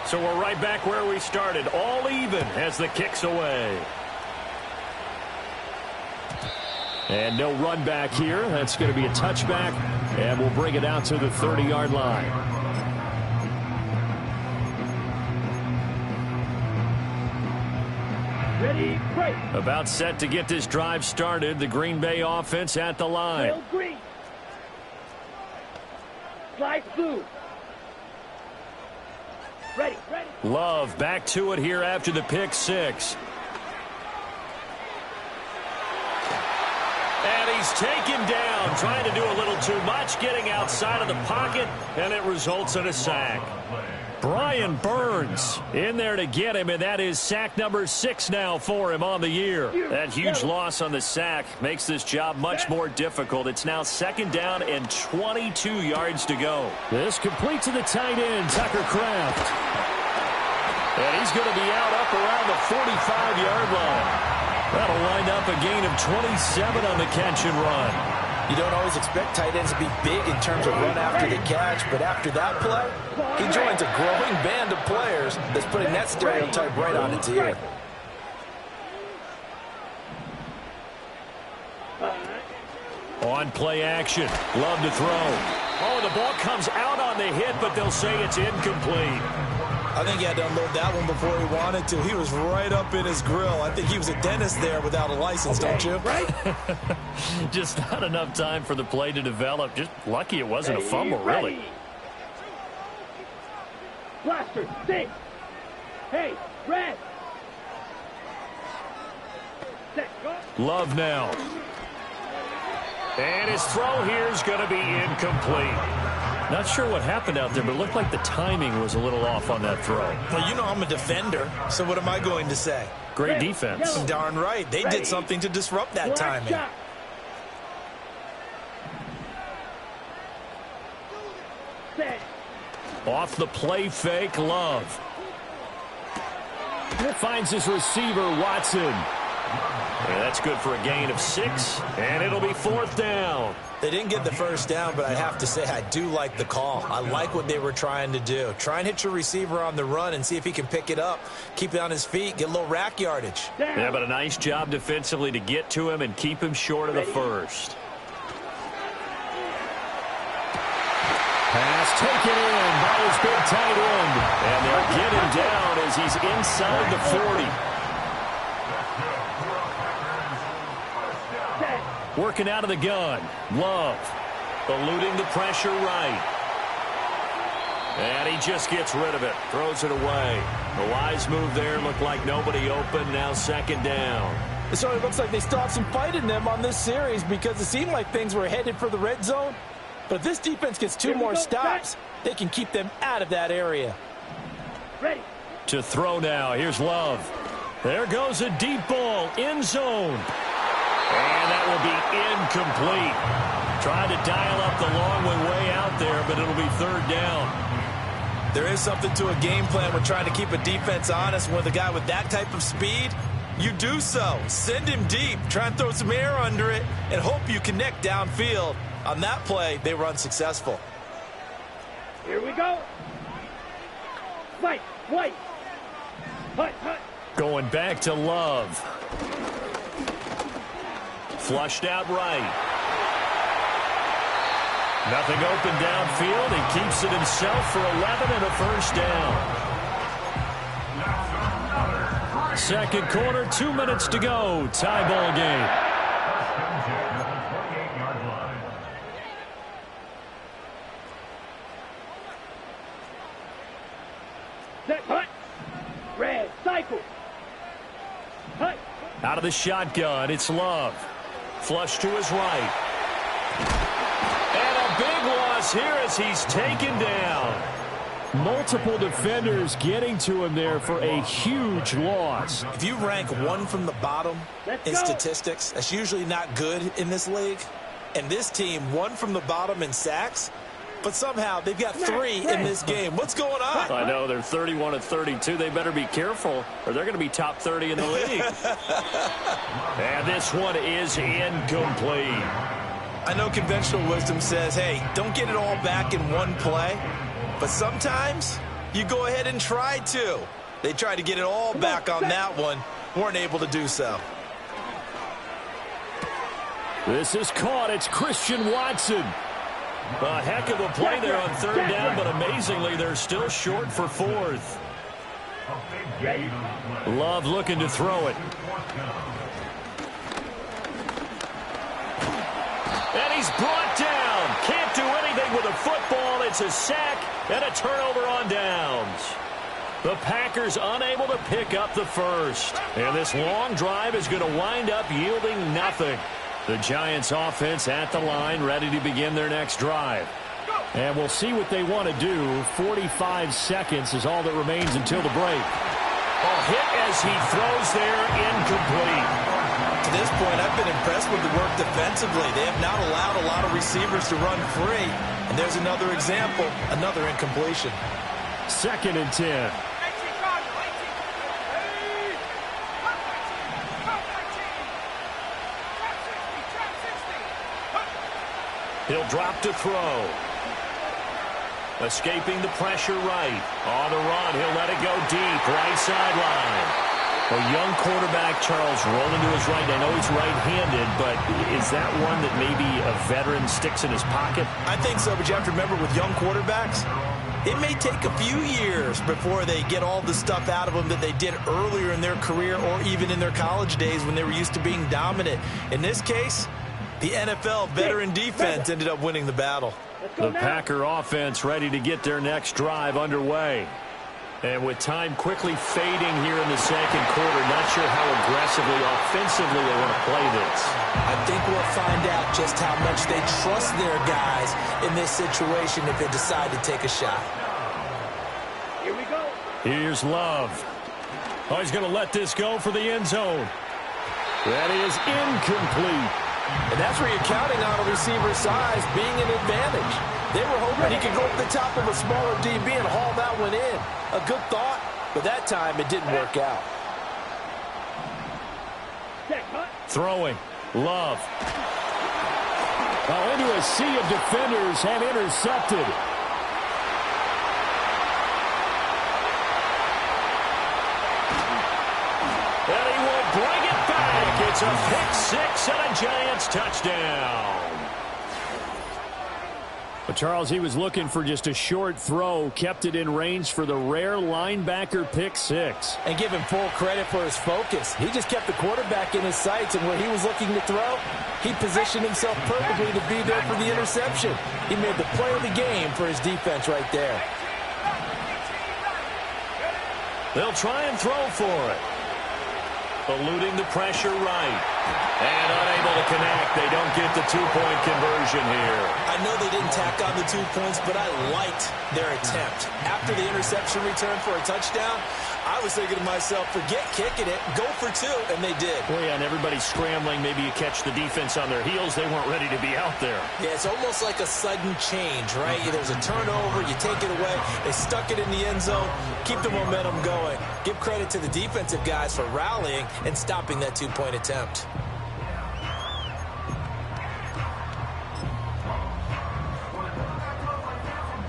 Speaker 11: So we're right back where we started, all even as the kick's away. And no run back here. That's going to be a touchback, and we'll bring it out to the 30-yard line.
Speaker 13: Ready, break.
Speaker 11: About set to get this drive started. The Green Bay offense at the line.
Speaker 13: Real green. Slice blue. Ready, ready.
Speaker 11: Love back to it here after the pick six. And he's taken down, trying to do a little too much, getting outside of the pocket, and it results in a sack. Brian Burns in there to get him, and that is sack number 6 now for him on the year. That huge loss on the sack makes this job much more difficult. It's now 2nd down and 22 yards to go. This completes to the tight end, Tucker Kraft. And he's going to be out up around the 45-yard line. That'll wind up a gain of 27 on the catch and run.
Speaker 12: You don't always expect tight ends to be big in terms of run after the catch, but after that play, he joins a growing band of players that's putting that stereotype right on its ear.
Speaker 11: On play action, Love to throw. Oh, the ball comes out on the hit, but they'll say it's incomplete.
Speaker 12: I think he had to unload that one before he wanted to. He was right up in his grill. I think he was a dentist there without a license, don't you?
Speaker 13: Right?
Speaker 11: Just not enough time for the play to develop. Just lucky it wasn't a fumble, really.
Speaker 13: Blaster, stay. Hey, red. Set, go.
Speaker 11: Love now. And his throw here is going to be incomplete. Not sure what happened out there, but it looked like the timing was a little off on that throw.
Speaker 12: Well, you know I'm a defender, so what am I going to say?
Speaker 11: Great defense.
Speaker 12: Darn right. They did something to disrupt that timing.
Speaker 11: Off the play fake, Love. Finds his receiver, Watson. And that's good for a gain of 6, and it'll be 4th down.
Speaker 12: They didn't get the first down, but I have to say I do like the call. I like what they were trying to do. Try and hit your receiver on the run and see if he can pick it up, keep it on his feet, get a little rack yardage.
Speaker 11: Yeah, but a nice job defensively to get to him and keep him short of the first. Pass taken in by his big tight end. And they'll get him down as he's inside the 40. Working out of the gun. Love. Eluding the pressure right. And he just gets rid of it. Throws it away. A wise move there. Looked like nobody open. Now 2nd down.
Speaker 12: So it looks like they still have some fight in them on this series because it seemed like things were headed for the red zone. But if this defense gets 2 more stops, they can keep them out of that area.
Speaker 13: Ready.
Speaker 11: To throw now. Here's Love. There goes a deep ball. End zone. And that will be incomplete. Trying to dial up the long one way out there, but it'll be third down.
Speaker 12: There is something to a game plan when trying to keep a defense honest. With a guy with that type of speed, you do so. Send him deep. Try and throw some air under it and hope you connect downfield. On that play, they were unsuccessful.
Speaker 13: Here we go. Fight. Hut.
Speaker 11: Going back to Love. Flushed out right. Nothing open downfield. He keeps it himself for 11 and a first down. Second quarter, 2 minutes to go. Tie ball game.
Speaker 13: Set, hut. Red, cycle. Hut.
Speaker 11: Out of the shotgun, it's Love. Flush to his right. And a big loss here as he's taken down. Multiple defenders getting to him there for a huge loss.
Speaker 12: If you rank one from the bottom in statistics, that's usually not good in this league. And this team, one from the bottom in sacks, but somehow they've got 3 in this game. What's going on?
Speaker 11: I know, they're 31-32. They better be careful, or they're going to be top 30 in the league. And this one is incomplete.
Speaker 12: I know conventional wisdom says, hey, don't get it all back in one play. But sometimes you go ahead and try to. They tried to get it all back on that one. Weren't able to do so.
Speaker 11: This is caught. It's Christian Watson. A heck of a play there on third down, but amazingly, they're still short for fourth. Love looking to throw it. And he's brought down. Can't do anything with a football. It's a sack and a turnover on downs. The Packers unable to pick up the first. And this long drive is going to wind up yielding nothing. The Giants offense at the line, ready to begin their next drive. And we'll see what they want to do. 45 seconds is all that remains until the break. A hit as he throws there, incomplete.
Speaker 12: To this point, I've been impressed with the work defensively. They have not allowed a lot of receivers to run free. And there's another example, another incompletion.
Speaker 11: 2nd and 10. He'll drop to throw. Escaping the pressure right. On the run, he'll let it go deep. Right sideline. A young quarterback, Charles, rolling to his right. I know he's right-handed, but is that one that maybe a veteran sticks in his pocket?
Speaker 12: I think so, but you have to remember with young quarterbacks, it may take a few years before they get all the stuff out of them that they did earlier in their career or even in their college days when they were used to being dominant. In this case, the NFL veteran defense ended up winning the battle.
Speaker 11: The Packer offense ready to get their next drive underway. And with time quickly fading here in the second quarter, not sure how aggressively, offensively they want to play this.
Speaker 12: I think we'll find out just how much they trust their guys in this situation if they decide to take a shot.
Speaker 13: Here we go.
Speaker 11: Here's Love. Oh, he's going to let this go for the end zone. That is incomplete.
Speaker 12: And that's where you're counting on a receiver's size being an advantage. They were hoping he could go over the top of a smaller DB and haul that one in. A good thought, but that time it didn't work out.
Speaker 11: Throwing. Love. Well, into a sea of defenders and intercepted. And he will bring it back. It's a pick-6 and a Giants touchdown. But Charles, he was looking for just a short throw, kept it in range for the rare linebacker pick-6.
Speaker 12: And give him full credit for his focus. He just kept the quarterback in his sights, and where he was looking to throw, he positioned himself perfectly to be there for the interception. He made the play of the game for his defense right there.
Speaker 11: They'll try and throw for it. Eluding the pressure right. And unable to connect. They don't get the two-point conversion here.
Speaker 12: I know they didn't tack on the 2 points, but I liked their attempt. After the interception return for a touchdown, I was thinking to myself, forget kicking it, go for two, and they did.
Speaker 11: Well, yeah, and everybody's scrambling. Maybe you catch the defense on their heels. They weren't ready to be out there.
Speaker 12: Yeah, it's almost like a sudden change, right? There's a turnover, you take it away, they stuck it in the end zone, keep the momentum going. Give credit to the defensive guys for rallying and stopping that two-point attempt.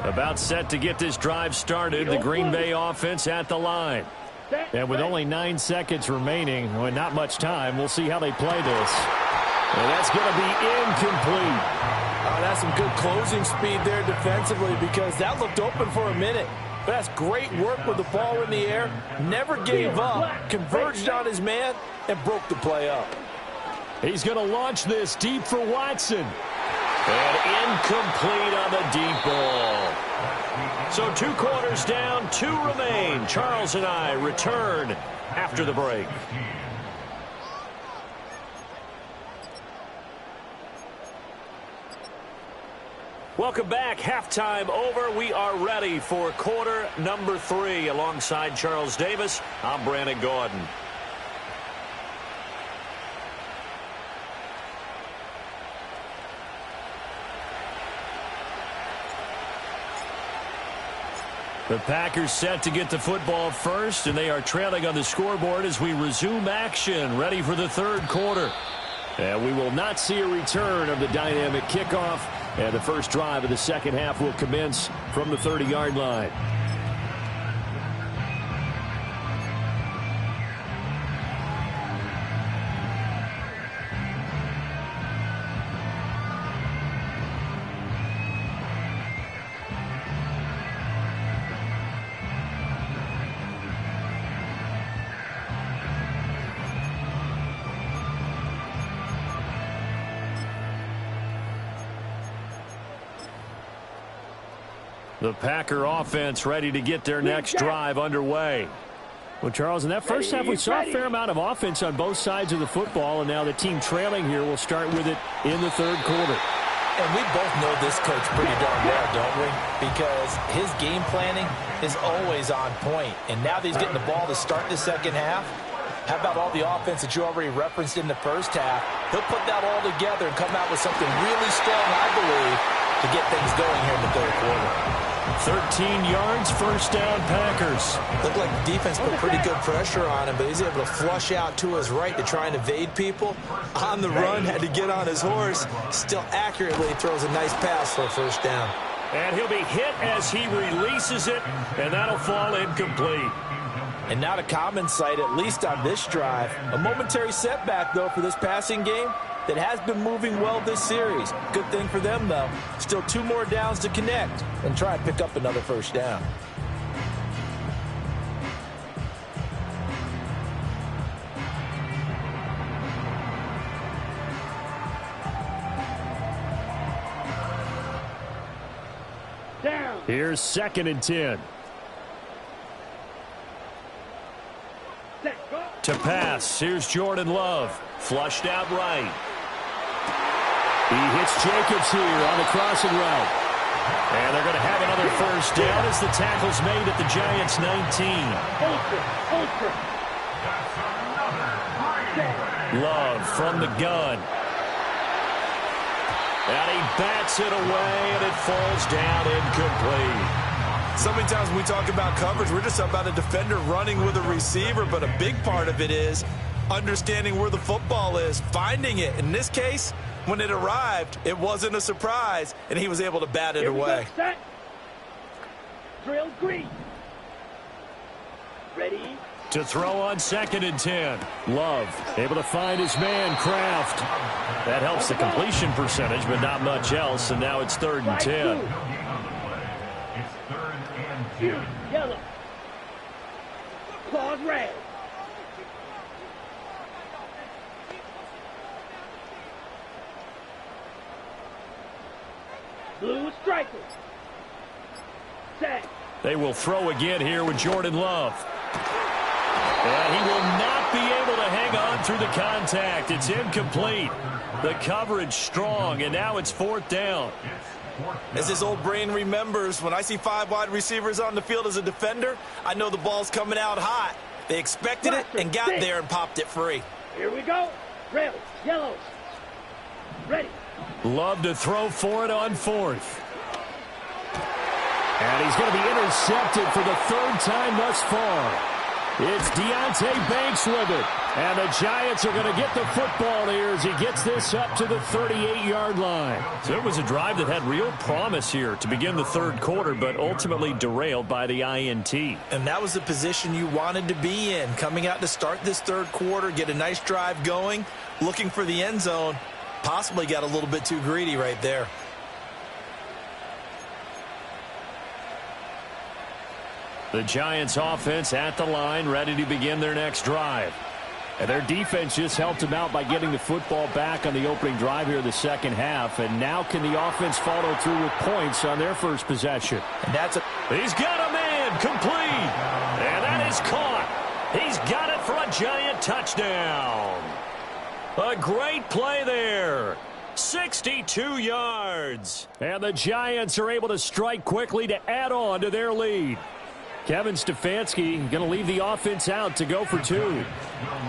Speaker 11: About set to get this drive started, the Green Bay offense at the line. And with only 9 seconds remaining, well, not much time, we'll see how they play this. And that's going to be incomplete.
Speaker 12: That's some good closing speed there defensively because that looked open for a minute. But that's great work with the ball in the air. Never gave up, converged on his man, and broke the play up.
Speaker 11: He's going to launch this deep for Watson. And incomplete on the deep ball. So 2 quarters down, 2 remain. Charles and I return after the break. Welcome back. Halftime over. We are ready for quarter number 3. Alongside Charles Davis, I'm Brandon Gordon. The Packers set to get the football first, and they are trailing on the scoreboard as we resume action, ready for the third quarter. And we will not see a return of the dynamic kickoff, and the first drive of the second half will commence from the 30-yard line. The Packer offense ready to get their next drive underway. Well, Charles, in that first half, we saw a fair amount of offense on both sides of the football, and now the team trailing here will start with it in the third quarter.
Speaker 12: And we both know this coach pretty darn well, don't we? Because his game planning is always on point. And now that he's getting the ball to start the second half, how about all the offense that you already referenced in the first half? He'll put that all together and come out with something really strong, I believe, to get things going here in the third quarter.
Speaker 11: 13 yards, first down, Packers.
Speaker 12: Looked like the defense put pretty good pressure on him, but he's able to flush out to his right to try and evade people. On the run, had to get on his horse. Still accurately throws a nice pass for a first down.
Speaker 11: And he'll be hit as he releases it, and that'll fall incomplete.
Speaker 12: And not a common sight, at least on this drive. A momentary setback, though, for this passing game that has been moving well this series. Good thing for them, though. Still 2 more downs to connect and try and pick up another first down.
Speaker 13: Down.
Speaker 11: Here's 2nd and 10. To pass, here's Jordan Love. Flushed out right. He hits Jacobs here on the crossing route. And they're going to have another first down as the tackle's made at the Giants' 19. Love from the gun. And he bats it away, and it falls down incomplete.
Speaker 12: So many times when we talk about coverage, we're just about a defender running with a receiver, but a big part of it is understanding where the football is, finding it. In this case, when it arrived, it wasn't a surprise, and he was able to bat it away.
Speaker 13: Set. Drill green. Ready.
Speaker 11: To throw on 2nd and 10. Love able to find his man, Kraft. That helps the completion percentage, but not much else, and now it's 3rd and 10.
Speaker 13: Yellow. Claws red. Blue striker. Set.
Speaker 11: They will throw again here with Jordan Love. And he will not be able to hang on through the contact. It's incomplete. The coverage strong, and now it's 4th down.
Speaker 12: As his old brain remembers, when I see 5 wide receivers on the field as a defender, I know the ball's coming out hot. They expected it and got there and popped it free.
Speaker 13: Here we go. Red, yellows. Ready.
Speaker 11: Love to throw for it on 4th. And he's going to be intercepted for the 3rd time thus far. It's Deonte Banks with it. And the Giants are going to get the football here as he gets this up to the 38-yard line. So it was a drive that had real promise here to begin the 3rd quarter, but ultimately derailed by the INT.
Speaker 12: And that was the position you wanted to be in. Coming out to start this 3rd quarter, get a nice drive going, looking for the end zone. Possibly got a little bit too greedy right there.
Speaker 11: The Giants offense at the line, ready to begin their next drive. And their defense just helped them out by getting the football back on the opening drive here in the 2nd half. And now can the offense follow through with points on their first possession?
Speaker 12: And
Speaker 11: he's got a man complete. And that is caught. He's got it for a Giant touchdown. A great play there. 62 yards. And the Giants are able to strike quickly to add on to their lead. Kevin Stefanski going to leave the offense out to go for 2.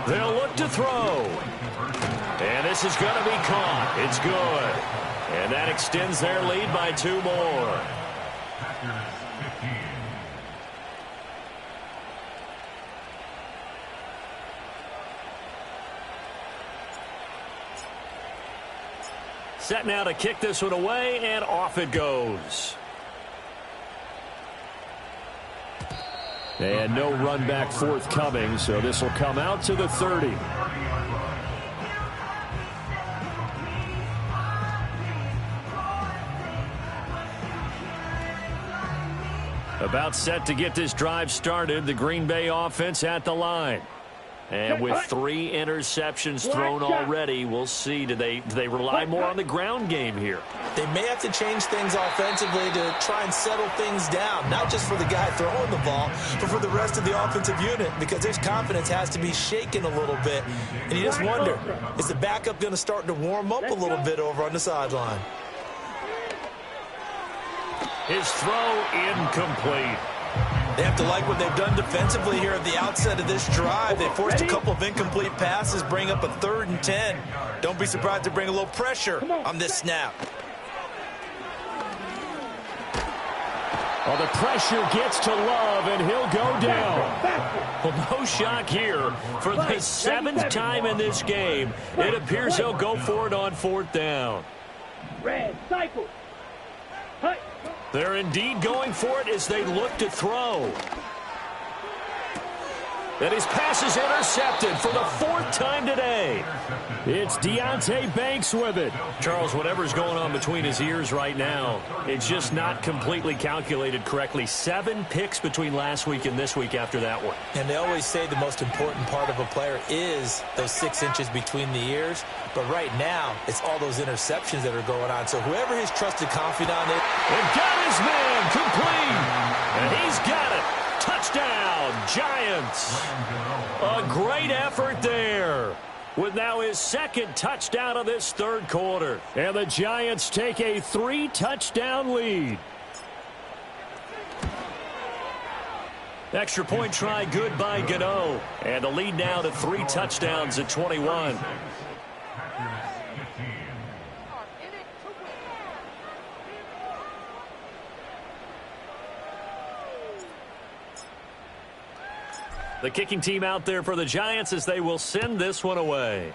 Speaker 11: They'll look to throw. And this is going to be caught. It's good. And that extends their lead by 2 more. Set now to kick this one away, and off it goes. And no run back forthcoming, so this will come out to the 30. About set to get this drive started, the Green Bay offense at the line. And with 3 interceptions thrown already, we'll see. Do they rely more on the ground game here?
Speaker 12: They may have to change things offensively to try and settle things down, not just for the guy throwing the ball, but for the rest of the offensive unit, because his confidence has to be shaken a little bit. And you just wonder, is the backup going to start to warm up a little bit over on the sideline?
Speaker 11: His throw incomplete.
Speaker 12: They have to like what they've done defensively here at the outset of this drive. They forced a couple of incomplete passes, bring up a 3rd and 10. Don't be surprised to bring a little pressure on this snap.
Speaker 11: Well, the pressure gets to Love, and he'll go down. Well, no shock here. For the 7th time in this game, it appears he'll go for it on 4th down.
Speaker 13: Red, cycle.
Speaker 11: They're indeed going for it as they look to throw. And his pass is intercepted for the 4th time today. It's Deonte Banks with it. Charles, whatever's going on between his ears right now, it's just not completely calculated correctly. 7 picks between last week and this week after that one.
Speaker 12: And they always say the most important part of a player is those 6 inches between the ears. But right now, it's all those interceptions that are going on. So whoever his trusted confidant is.
Speaker 11: And got his man complete. And he's got it. Touchdown, Giants. A great effort there. With now his 2nd touchdown of this 3rd quarter. And the Giants take a 3-touchdown lead. Extra point try good by Gano. And the lead now to 3 touchdowns at 21. The kicking team out there for the Giants as they will send this one away.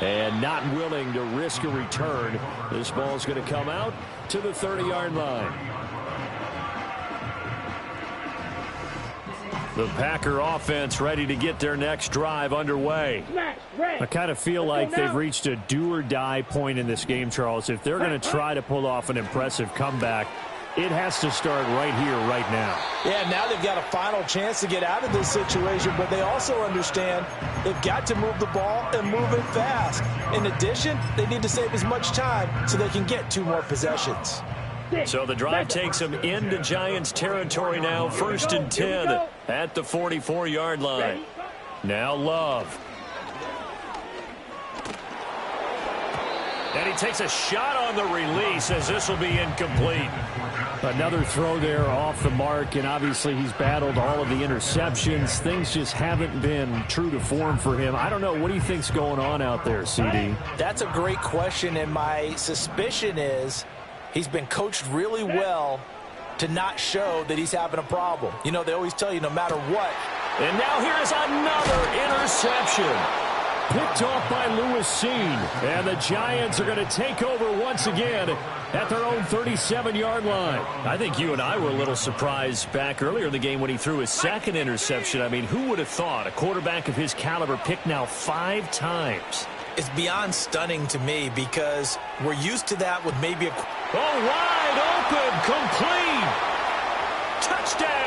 Speaker 11: And not willing to risk a return. This ball's going to come out to the 30-yard line. The Packer offense ready to get their next drive underway. I kind of feel like they've reached a do-or-die point in this game, Charles. If they're going to try to pull off an impressive comeback, it has to start right here, right now.
Speaker 12: Yeah, now they've got a final chance to get out of this situation, but they also understand they've got to move the ball and move it fast. In addition, they need to save as much time so they can get 2 more possessions.
Speaker 11: So the drive takes him into Giants territory now, 1st and 10 at the 44-yard line. Now Love. And he takes a shot on the release as this will be incomplete.
Speaker 14: Another throw there off the mark, and obviously he's battled all of the interceptions. Things just haven't been true to form for him. I don't know. What do you think's going on out there, CD?
Speaker 12: That's a great question, and my suspicion is he's been coached really well to not show that he's having a problem. You know, they always tell you no matter what.
Speaker 11: And now here is another interception.
Speaker 14: Picked off by Lewis Seen. And the Giants are going to take over once again at their own 37-yard line.
Speaker 11: I think you and I were a little surprised back earlier in the game when he threw his second interception. I mean, who would have thought a quarterback of his caliber picked now 5 times?
Speaker 12: It's beyond stunning to me because we're used to that with maybe a...
Speaker 11: Oh, wide open, complete. Touchdown.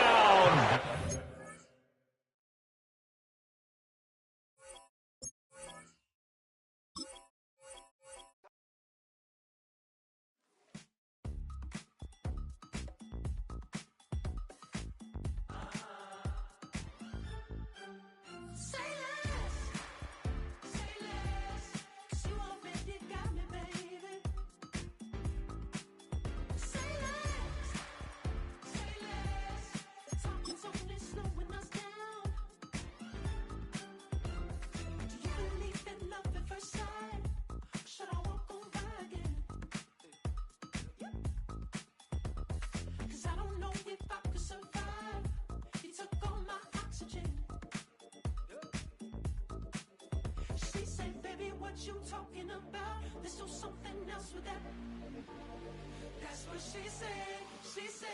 Speaker 15: You talking about? Let's do something else with that. That's what she said. She said.